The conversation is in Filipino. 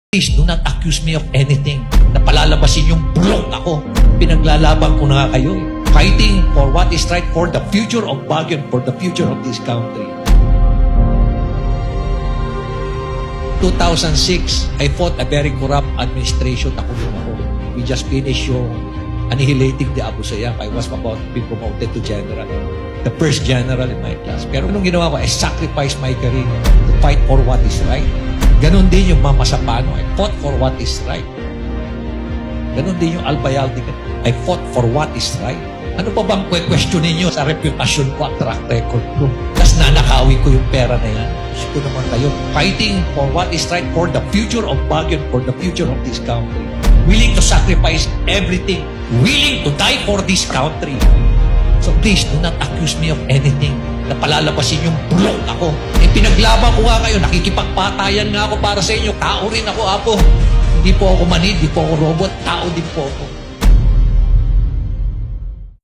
Please do not accuse me of anything na palalabasin yung bulok ako. Pinaglalaban ko na nga kayo. Fighting for what is right, for the future of Baguio, for the future of this country. 2006, I fought a very corrupt administration. Nakulong ako. We just finished yung annihilating the Abu Sayyaf. I was about to be promoted to general. The first general in my class. Pero nung ginawa ko, I sacrificed my career to fight for what is right. Ganon din yung Mama Sapano. I fought for what is right. Ganon din yung Albayalde. I fought for what is right. Ano pa bang question ninyo sa reputasyon ko at track record ko? Tapos nanakawin ko yung pera na yan. Gusto naman kayo. Fighting for what is right, for the future of Baguio, for the future of this country. Willing to sacrifice everything. Willing to die for this country. So please, do not accuse me of anything na palalabasin yung bulok ako. Pinaglaban ko nga kayo, nakikipagpatayan nga ako para sa inyo. Tao rin ako, Apo. Hindi po ako manid, hindi po ako robot, tao din po ako.